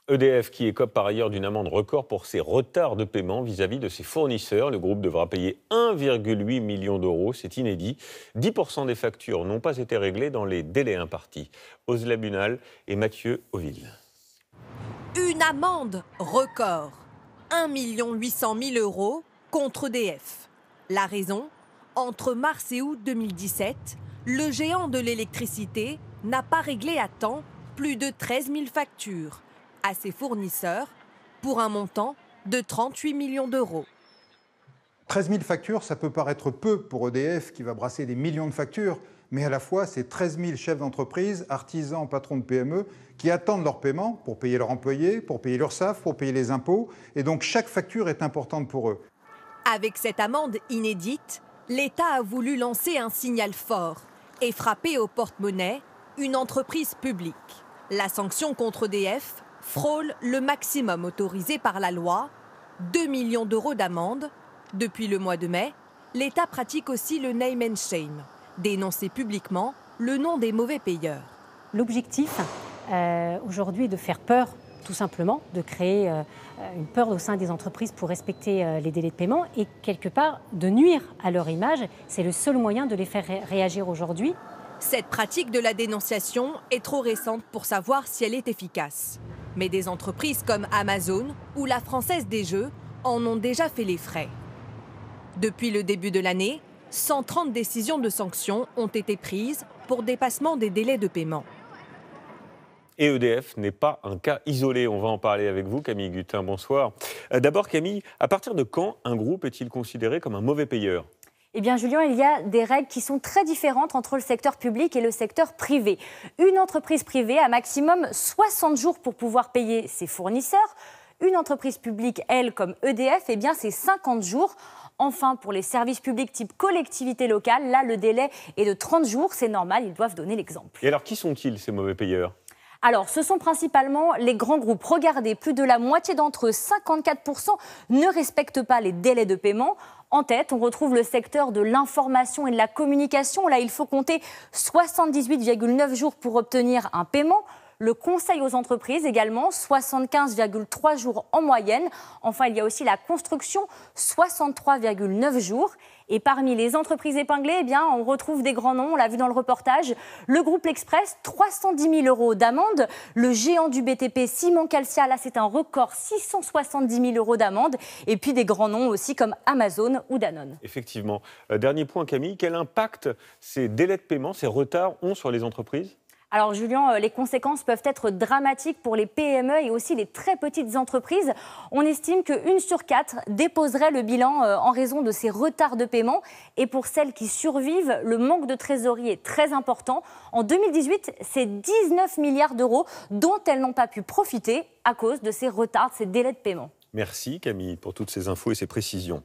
EDF qui écope par ailleurs d'une amende record pour ses retards de paiement vis-à-vis de ses fournisseurs. Le groupe devra payer 1,8 million d'euros, c'est inédit. 10% des factures n'ont pas été réglées dans les délais impartis. Ozla Bunal et Mathieu Auville. Une amende record, 1,8 million d'euros contre EDF. La raison? Entre mars et août 2017, le géant de l'électricité n'a pas réglé à temps plus de 13 000 factures à ses fournisseurs pour un montant de 38 millions d'euros. 13 000 factures, ça peut paraître peu pour EDF qui va brasser des millions de factures, mais à la fois, c'est 13 000 chefs d'entreprise, artisans, patrons de PME qui attendent leur paiement pour payer leurs employés, pour payer l'URSSAF, pour payer les impôts. Et donc, chaque facture est importante pour eux. Avec cette amende inédite, l'État a voulu lancer un signal fort et frapper au porte-monnaie une entreprise publique. La sanction contre EDF frôle le maximum autorisé par la loi, 2 millions d'euros d'amende. Depuis le mois de mai, l'État pratique aussi le name and shame, dénoncer publiquement le nom des mauvais payeurs. L'objectif aujourd'hui est de faire peur, tout simplement, de créer une peur au sein des entreprises pour respecter les délais de paiement et quelque part de nuire à leur image. C'est le seul moyen de les faire réagir aujourd'hui. Cette pratique de la dénonciation est trop récente pour savoir si elle est efficace. Mais des entreprises comme Amazon ou la Française des Jeux en ont déjà fait les frais. Depuis le début de l'année, 130 décisions de sanctions ont été prises pour dépassement des délais de paiement. Et EDF n'est pas un cas isolé. On va en parler avec vous, Camille Gutin. Bonsoir. D'abord, Camille, à partir de quand un groupe est-il considéré comme un mauvais payeur ? Eh bien, Julien, il y a des règles qui sont très différentes entre le secteur public et le secteur privé. Une entreprise privée a maximum 60 jours pour pouvoir payer ses fournisseurs. Une entreprise publique, elle, comme EDF, eh bien, c'est 50 jours. Enfin, pour les services publics type collectivité locale, là, le délai est de 30 jours. C'est normal, ils doivent donner l'exemple. Et alors, qui sont-ils, ces mauvais payeurs ? Alors, ce sont principalement les grands groupes. Regardez, plus de la moitié d'entre eux, 54%, ne respectent pas les délais de paiement. En tête, on retrouve le secteur de l'information et de la communication. Là, il faut compter 78,9 jours pour obtenir un paiement. Le conseil aux entreprises également, 75,3 jours en moyenne. Enfin, il y a aussi la construction, 63,9 jours. Et parmi les entreprises épinglées, eh bien, on retrouve des grands noms, on l'a vu dans le reportage. Le groupe L'Express, 310 000 euros d'amende. Le géant du BTP, Simon Calcia, là c'est un record, 670 000 euros d'amende. Et puis des grands noms aussi comme Amazon ou Danone. Effectivement. Dernier point, Camille, quel impact ces délais de paiement, ces retards ont sur les entreprises ? Alors Julien, les conséquences peuvent être dramatiques pour les PME et aussi les très petites entreprises. On estime qu'une sur 4 déposerait le bilan en raison de ces retards de paiement. Et pour celles qui survivent, le manque de trésorerie est très important. En 2018, c'est 19 milliards d'euros dont elles n'ont pas pu profiter à cause de ces retards, de ces délais de paiement. Merci Camille pour toutes ces infos et ces précisions.